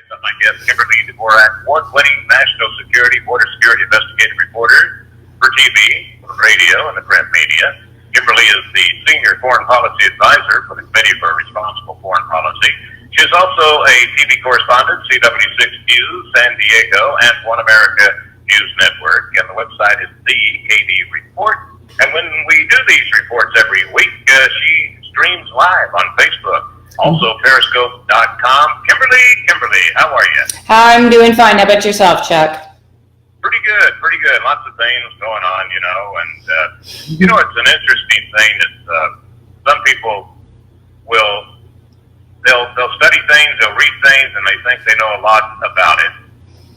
So my guest, Kimberly Dvorak, award-winning national security, border security investigative reporter for TV, for radio, and the print media. Kimberly is the senior foreign policy advisor for the Committee for Responsible Foreign Policy. She is also a TV correspondent, CW6 News, San Diego, and One America News Network. And the website is the KD Report. And when we do these reports every week, she streams live on Facebook. Also, Periscope.com. Kimberly, how are you? I'm doing fine. How about yourself, Chuck? Pretty good. Lots of things going on, and, it's an interesting thing that some people they'll study things, they'll read things, and they think they know a lot about it.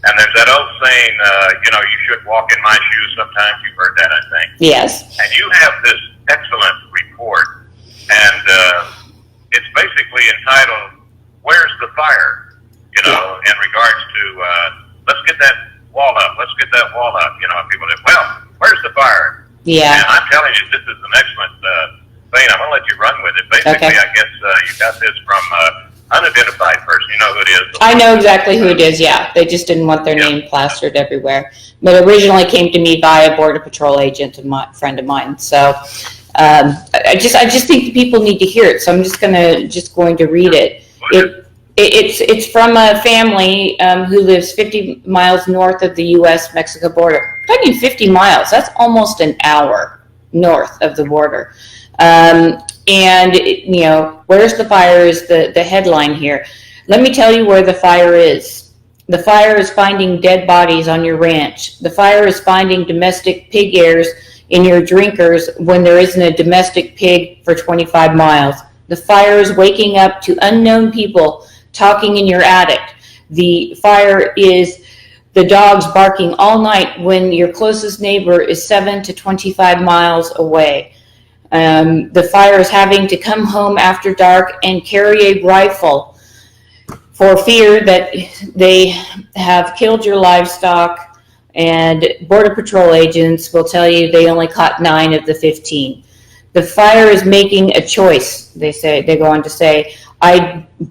And there's that old saying, you should walk in my shoes. Sometimes you've heard that, I think. Yes. And you have this excellent report, and it's basically entitled, Where's the Fire? In regards to, let's get that wall up. People say, well, where's the fire? Yeah. And I'm telling you, this is an excellent thing. I'm going to let you run with it. Basically, okay. I guess you got this from unidentified person. You know who it is. I know exactly who it is, yeah. They just didn't want their name plastered everywhere. But originally came to me via a Border Patrol agent, a friend of mine. So I just think people need to hear it. So I'm just going to read it. It's from a family who lives 50 miles north of the U.S.-Mexico border. I'm talking 50 miles. That's almost an hour north of the border. Where's the fire is the headline here. Let me tell you where the fire is. The fire is finding dead bodies on your ranch. The fire is finding domestic pig ears in your drinkers when there isn't a domestic pig for 25 miles. The fire is waking up to unknown people talking in your attic. The fire is the dogs barking all night when your closest neighbor is 7 to 25 miles away. The fire is having to come home after dark and carry a rifle for fear that they have killed your livestock, and Border Patrol agents will tell you they only caught 9 of the 15. The fire is making a choice, they go on to say.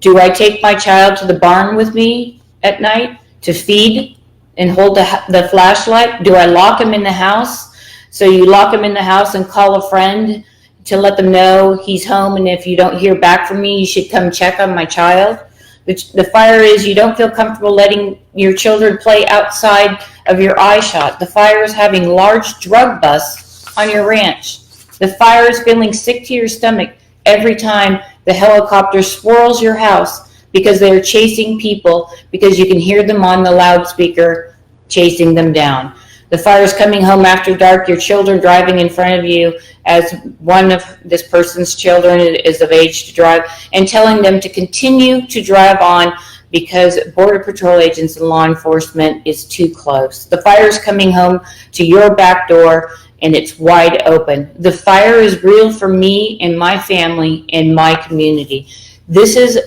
Do I take my child to the barn with me at night to feed and hold the flashlight? Do I lock him in the house? So you lock him in the house and call a friend to let them know he's home, and if you don't hear back from me, you should come check on my child. The fire is you don't feel comfortable letting your children play outside of your eye shot. The fire is having large drug busts on your ranch. The fire is feeling sick to your stomach every time the helicopter swirls your house because they are chasing people, because you can hear them on the loudspeaker chasing them down. The fire is coming home after dark, your children driving in front of you as one of this person's children is of age to drive, and telling them to continue to drive on because Border Patrol agents and law enforcement is too close. The fire is coming home to your back door, and it's wide open. The fire is real for me and my family and my community. This is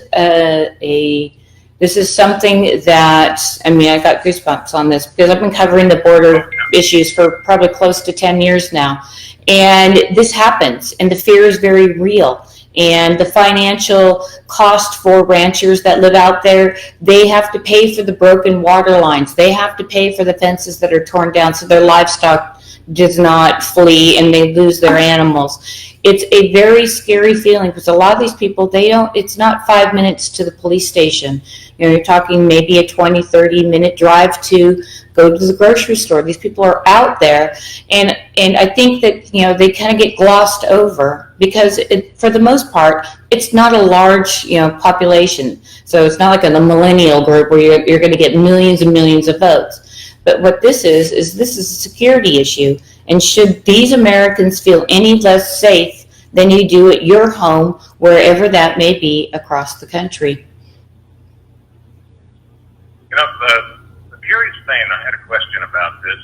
This is something that, I got goosebumps on this because I've been covering the border issues for probably close to 10 years now. And this happens, and the fear is very real. And the financial cost for ranchers that live out there, they have to pay for the broken water lines. They have to pay for the fences that are torn down so their livestock does not flee and they lose their animals. It's a very scary feeling because a lot of these people, it's not 5 minutes to the police station. You're talking maybe a 20, 30-minute drive to go to the grocery store. These people are out there, and I think that, they kind of get glossed over because for the most part, it's not a large, population. So it's not like a millennial group where you're going to get millions and millions of votes. But what this is a security issue. And should these Americans feel any less safe than you do at your home, wherever that may be across the country? The curious thing, I had a question about this,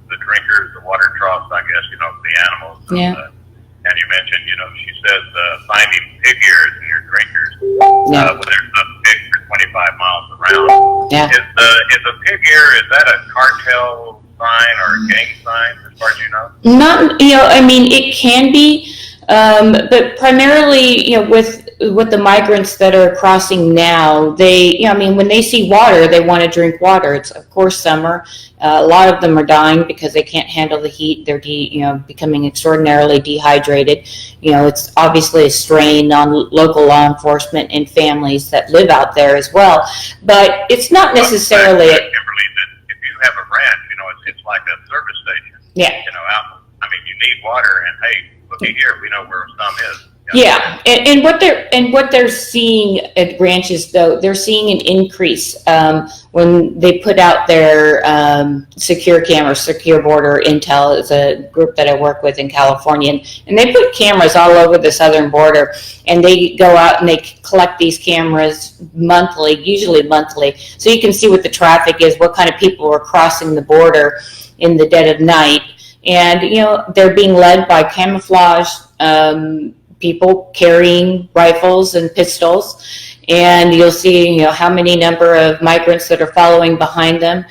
the drinkers, the water troughs, I guess, the animals. Yeah. And you mentioned, she says finding pig ears in your drinkers. Yeah. When there's a pig for 25 miles around. Yeah. Is a pig ear, is that a cartel sign or a gang sign, as far as you know? Not, it can be, but primarily, with with the migrants that are crossing now, when they see water, they want to drink water. It's of course summer. A lot of them are dying because they can't handle the heat. They're becoming extraordinarily dehydrated. It's obviously a strain on local law enforcement and families that live out there as well. But it's not necessarily. Kimberly, that if you have a ranch, it's like a service station. Yeah. You need water, and hey, looky here, we know where some is. Yeah, and what they're seeing at ranches, though, they're seeing an increase when they put out their secure cameras. Secure Border Intel is a group that I work with in California, and they put cameras all over the southern border, and they go out and they collect these cameras monthly, usually monthly, so you can see what the traffic is, what kind of people are crossing the border in the dead of night, and they're being led by camouflage people carrying rifles and pistols, and you'll see how many number of migrants that are following behind them.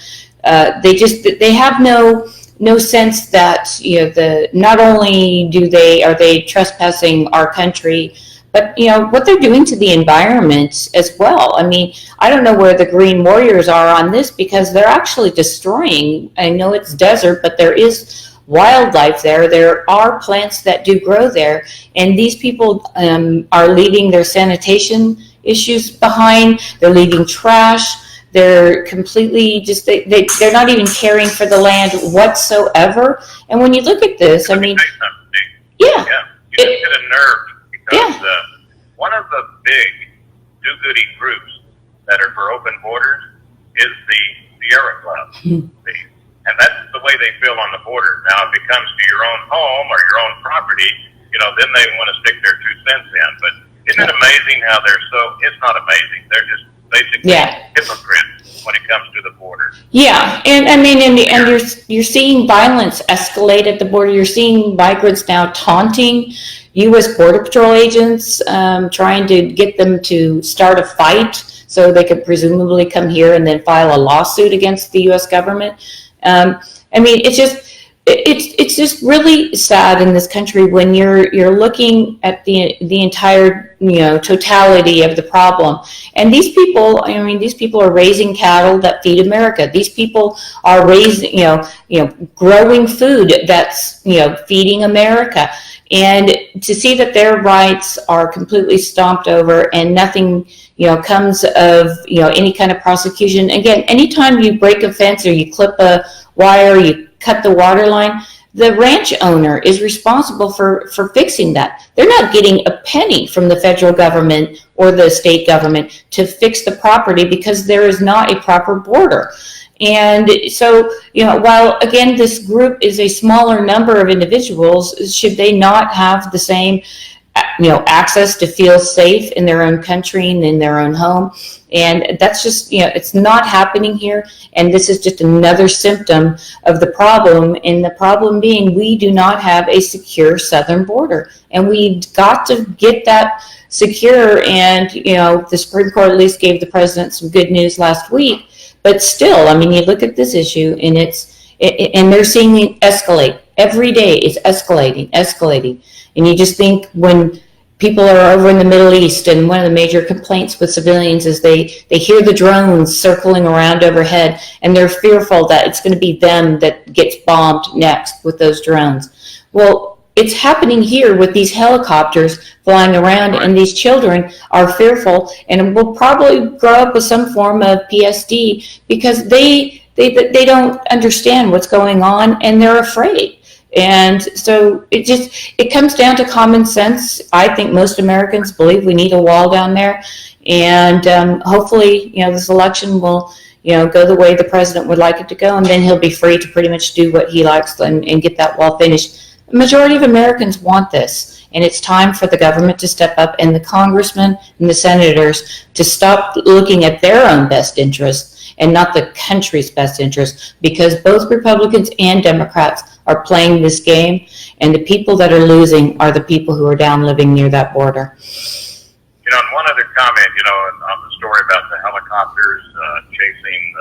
They have no sense that not only are they trespassing our country, but what they're doing to the environment as well. I don't know where the Green Warriors are on this, because they're actually destroying. I know it's desert, but there is wildlife there. There are plants that do grow there, and these people are leaving their sanitation issues behind. They're leaving trash. They're completely they're not even caring for the land whatsoever. And when you look at this, yeah, you just get unnerved, because one of the big do-goody groups that are for open borders is the Sierra Club. And that's the way they feel on the border. Now, if it comes to your own home or your own property, then they want to stick their 2 cents in. But isn't it amazing how it's not amazing. They're just basically hypocrites when it comes to the border. Yeah, and you're seeing violence escalate at the border. You're seeing migrants now taunting U.S. Border Patrol agents, trying to get them to start a fight so they could presumably come here and then file a lawsuit against the U.S. government. It's just really sad in this country when you're looking at the entire totality of the problem. And these people are raising cattle that feed America. These people are raising growing food that's feeding America. And to see that their rights are completely stomped over and nothing comes of any kind of prosecution. Again, anytime you break a fence or you clip a wire, you cut the water line, the ranch owner is responsible for fixing that. They're not getting a penny from the federal government or the state government to fix the property, because there is not a proper border. And so, while again, this group is a smaller number of individuals, should they not have the same access to feel safe in their own country and in their own home? And that's just, it's not happening here. And this is just another symptom of the problem. And the problem being, we do not have a secure southern border. And we've got to get that secure. And, the Supreme Court at least gave the president some good news last week. But still, you look at this issue, and and they're seeing it escalate. Every day it's escalating. And you just think, when people are over in the Middle East, and one of the major complaints with civilians is they hear the drones circling around overhead, and they're fearful that it's going to be them that gets bombed next with those drones. Well, it's happening here with these helicopters flying around, and these children are fearful and will probably grow up with some form of PSD, because they don't understand what's going on, and they're afraid. And so it comes down to common sense. I think most Americans believe we need a wall down there, and hopefully, this election will, go the way the president would like it to go, and then he'll be free to pretty much do what he likes and get that wall finished. The majority of Americans want this, and it's time for the government to step up, and the congressmen and the senators to stop looking at their own best interests and not the country's best interests, because both Republicans and Democrats are playing this game, and the people that are losing are the people who are down living near that border. And one other comment, on the story about the helicopters chasing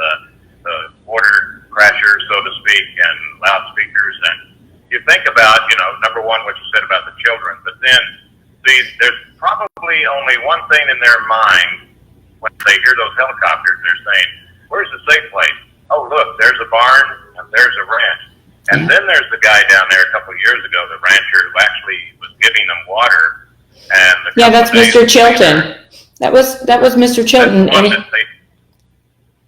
the border crashers, so to speak, and loudspeakers, and you think about, number one, what you said about the children, but then there's probably only only one thing in their mind when they hear those helicopters. They're saying, where's the safe place? Oh, look, there's a barn and there's a ranch. And then there's the guy down there a couple of years ago, the rancher who actually was giving them water. And yeah, that's Mr. Chilton. That was Mr. Chilton.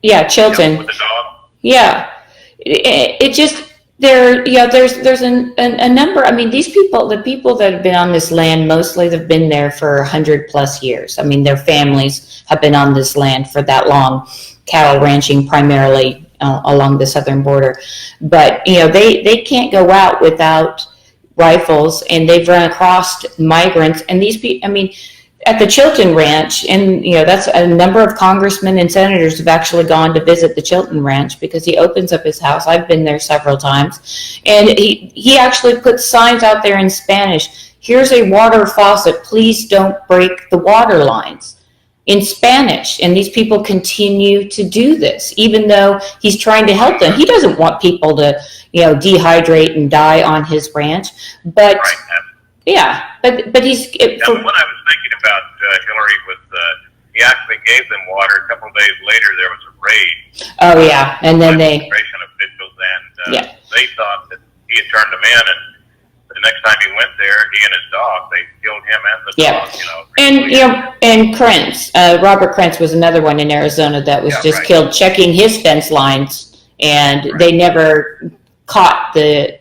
Yeah, Chilton. With the dog. Yeah, it just there. Yeah, there's a number. I mean, these people, the people that have been on this land, mostly they've been there for 100+ years. I mean, their families have been on this land for that long, cattle ranching primarily along the southern border. But they can't go out without rifles, and they've run across migrants. And these people, I mean, at the Chilton Ranch, and that's a number of congressmen and senators have actually gone to visit the Chilton Ranch because he opens up his house. I've been there several times, and he actually puts signs out there in Spanish. Here's a water faucet. Please don't break the water lines. In Spanish, and these people continue to do this, even though he's trying to help them. He doesn't want people to, dehydrate and die on his ranch. But right. Yeah, but he's. When I was thinking about Hillary, he actually gave them water. A couple of days later, there was a raid. Oh yeah, and then immigration officials, and they thought that he had turned them in, and the next time he went there, he and his dog, they killed him and the dog. And Krentz, Robert Krentz was another one in Arizona that was killed checking his fence lines, and they never caught the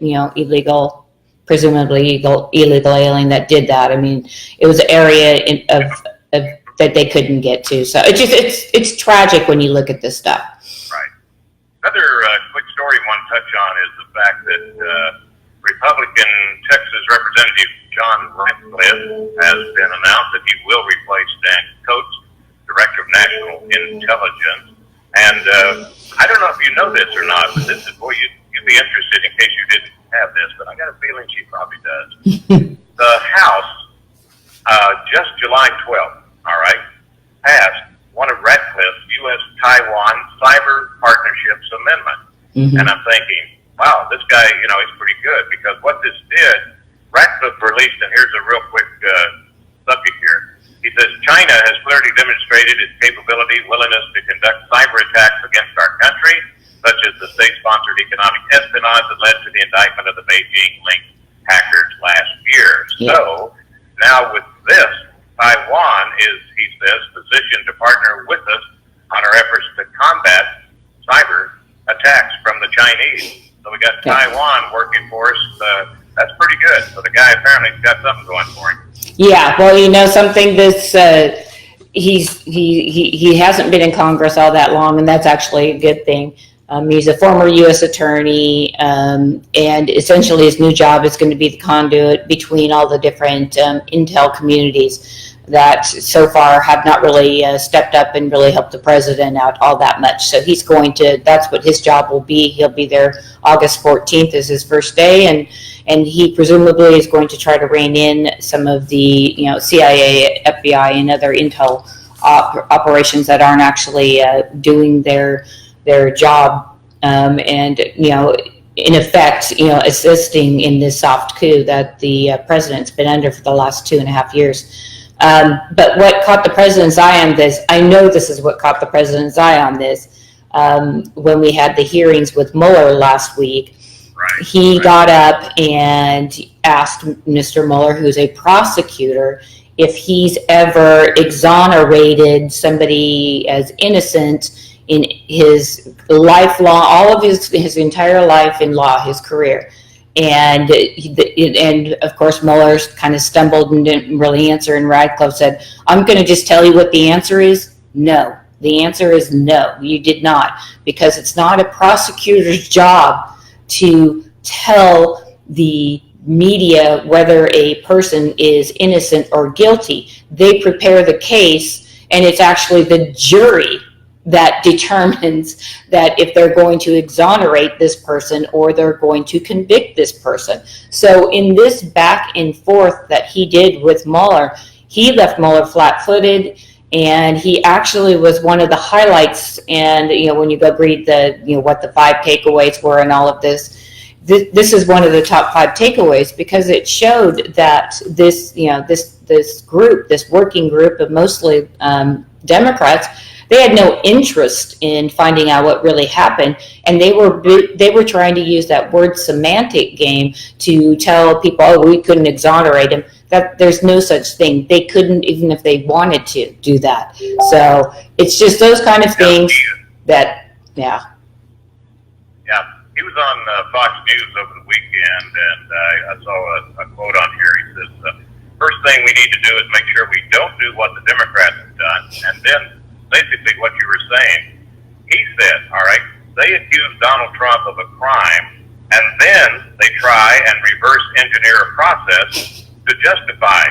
presumably illegal alien that did that. I mean, it was an area of that they couldn't get to. So it's tragic when you look at this stuff. Right. Another quick story I want to touch on is the fact that Republican Texas Representative John Ratcliffe has been announced that he will replace Dan Coates, Director of National Intelligence. And I don't know if you know this or not, but this is where you'd be interested in case you didn't have this, but I got a feeling she probably does. The House, just July 12th, passed one of Ratcliffe's U.S.-Taiwan Cyber Partnerships Amendment. Mm-hmm. And I'm thinking, wow, this guy, he's pretty good, because what this did, Ratcliffe released, and here's a real quick subject here. He says, China has clearly demonstrated its capability, willingness to conduct cyber attacks against our country, such as the state-sponsored economic espionage that led to the indictment of the Beijing-linked hackers last year. Yeah. So, now with this, Taiwan is, he says, positioned to partner with us on our efforts to combat cyber attacks from the Chinese. So we got Taiwan working for us. That's pretty good. So the guy apparently has got something going for him. Yeah, well, something that's he hasn't been in Congress all that long, and that's actually a good thing. He's a former U.S. attorney, and essentially his new job is going to be the conduit between all the different intel communities that so far have not really stepped up and really helped the president out all that much. So he's going to, that's what his job will be. He'll be there August 14th is his first day, and he presumably is going to try to rein in some of the CIA, FBI, and other intel operations that aren't actually doing their job, and in effect, assisting in this soft coup that the president's been under for the last 2.5 years. But what caught the president's eye on this, I know this is what caught the president's eye on this, when we had the hearings with Mueller last week. He got up and asked Mr. Mueller, who's a prosecutor, if he's ever exonerated somebody as innocent in his lifelong, all of his entire life in law, his career. And of course, Mueller kind of stumbled and didn't really answer, and Ratcliffe said, I'm going to just tell you what the answer is. No. The answer is no, you did not, because it's not a prosecutor's job to tell the media whether a person is innocent or guilty. They prepare the case, and it's actually the jury that determines that if they're going to exonerate this person or they're going to convict this person. So in this back and forth that he did with Mueller, he left Mueller flat-footed, and he actually was one of the highlights. And when you go read the what the 5 takeaways were and all of this, this is one of the top 5 takeaways, because it showed that this group, this working group of mostly Democrats, they had no interest in finding out what really happened, and they were trying to use that word semantic game to tell people, oh, we couldn't exonerate him. That there's no such thing. They couldn't, even if they wanted to do that. So it's just those kind of things that, yeah. Yeah, he was on Fox News over the weekend, and I saw a quote on here. He says, first thing we need to do is make sure we don't do what the Democrats have done, and then basically what you were saying. He said, all right, they accuse Donald Trump of a crime, and then they try and reverse engineer a process to justify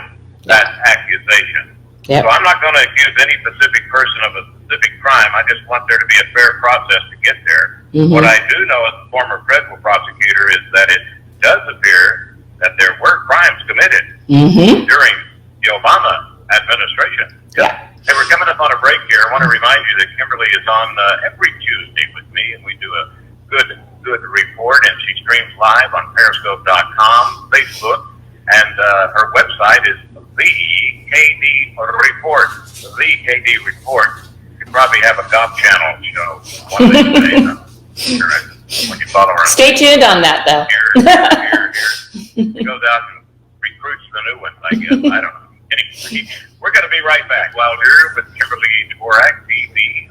that accusation. Yep. So I'm not going to accuse any specific person of a specific crime. I just want there to be a fair process to get there. Mm-hmm. What I do know as a former federal prosecutor is that it does appear that there were crimes committed during the Obama administration. Yeah. Hey, we're coming up on a break here. I want to remind you that Kimberly is on every Tuesday with me, and we do a good report, and she streams live on Periscope.com, Facebook, and her website is the KD Report. The KD Report. You could probably have a golf channel show one of these days. When you follow her. Stay tuned on that, though. Here. She goes out and recruits the new ones, I guess. I don't know. Anyway, we're going to be right back. Wilder with Kimberly Dvorak,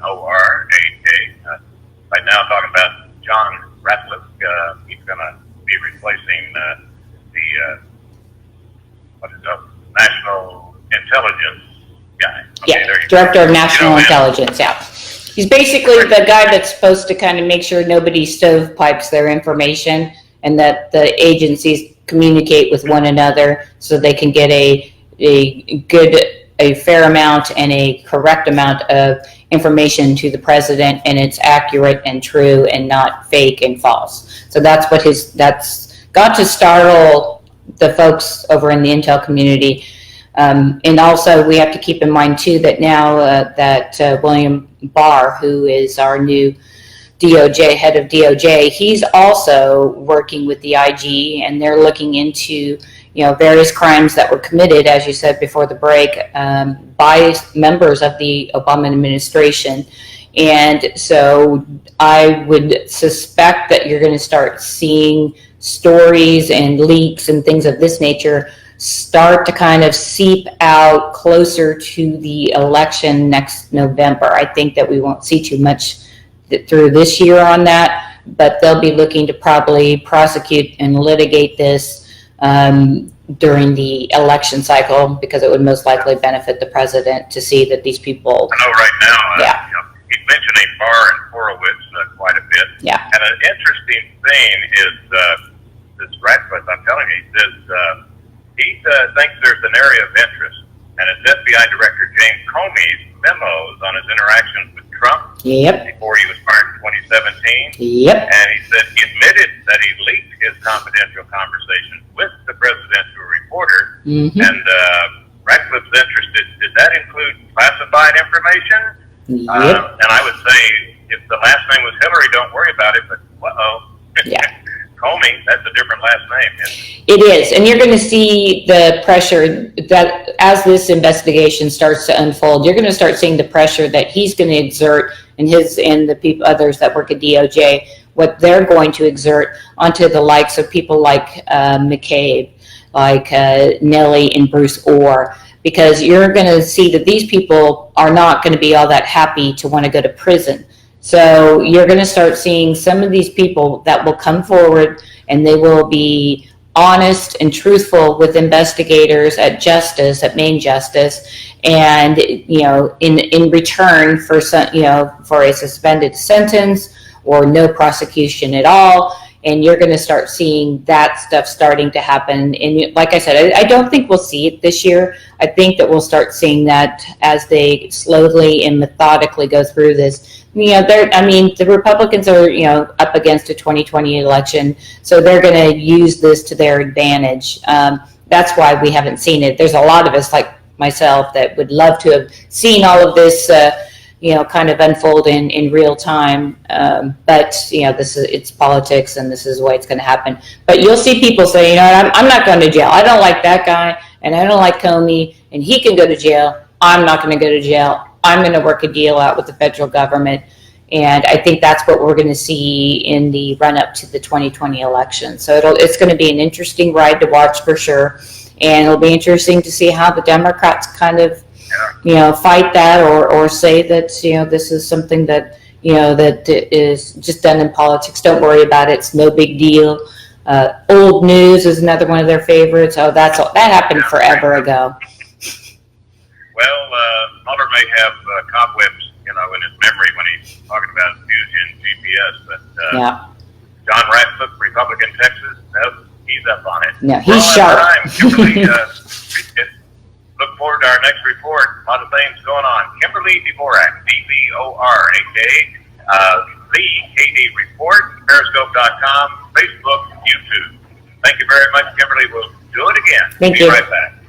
Dvorak. Right now, talking about John Ratcliffe. He's going to be replacing National Intelligence guy. Okay, Yeah, Director of National Intelligence, yeah. He's basically the guy that's supposed to kind of make sure nobody stovepipes their information, and that the agencies communicate with one another so they can get a fair amount and a correct amount of information to the president, and it's accurate and true and not fake and false. So that's that's got to startle the folks over in the intel community. And also we have to keep in mind too that now that William Barr, who is our new head of DOJ, he's also working with the IG, and they're looking into various crimes that were committed, as you said before the break, by members of the Obama administration. And so I would suspect that you're going to start seeing stories and leaks and things of this nature start to kind of seep out closer to the election next November. I think that we won't see too much through this year on that, but they'll be looking to probably prosecute and litigate this during the election cycle, because it would most likely benefit the president to see that these people. I know right now, he's mentioning Barr and Horowitz quite a bit. Yeah. And an interesting thing is this Ratcliffe, I'm telling you, he thinks there's an area of interest, and it's FBI Director James Comey's memos on his interactions with Trump before he was fired in 2017. Yep. And he said he admitted that he leaked his confidential conversations with the president to a reporter. Mm-hmm. And Ratcliffe's interested. Did that include classified information? Yep. And I would say if the last name was Hillary, don't worry about it. But yeah. Comey, that's a different last name. It is, and you're going to see the pressure that as this investigation starts to unfold, you're going to start seeing the pressure that he's going to exert, and the others that work at DOJ, what they're going to exert onto the likes of people like McCabe, like Nellie and Bruce Orr, because you're going to see that these people are not going to be all that happy to want to go to prison. So you're going to start seeing some of these people that will come forward, and they will be honest and truthful with investigators at Maine Justice, and in return for for a suspended sentence or no prosecution at all. And you're going to start seeing that stuff starting to happen. And like I said, I don't think we'll see it this year. I think that we'll start seeing that as they slowly and methodically go through this. The Republicans are, up against a 2020 election, so they're going to use this to their advantage. That's why we haven't seen it. There's a lot of us, like myself, that would love to have seen all of this, kind of unfold in real time. But it's politics, and this is the way it's going to happen. But you'll see people say, I'm not going to jail. I don't like that guy, and I don't like Comey, and he can go to jail. I'm not going to go to jail. I'm going to work a deal out with the federal government. And I think that's what we're going to see in the run-up to the 2020 election. So it's going to be an interesting ride to watch for sure. And it'll be interesting to see how the Democrats kind of, fight that or say that, this is something that, that is just done in politics. Don't worry about it. It's no big deal. Old news is another one of their favorites. Oh, that happened forever ago. Well, Mueller may have cobwebs, in his memory when he's talking about fusion GPS, but John Ratcliffe, Republican Texas, he's up on it. No, he's sharp. Kimberly, look forward to our next report. A lot of things going on. Kimberly Dvorak, D-V-O-R-A-K, the KD Report, Periscope.com, Facebook, YouTube. Thank you very much, Kimberly. We'll do it again. Thank Be you. right back.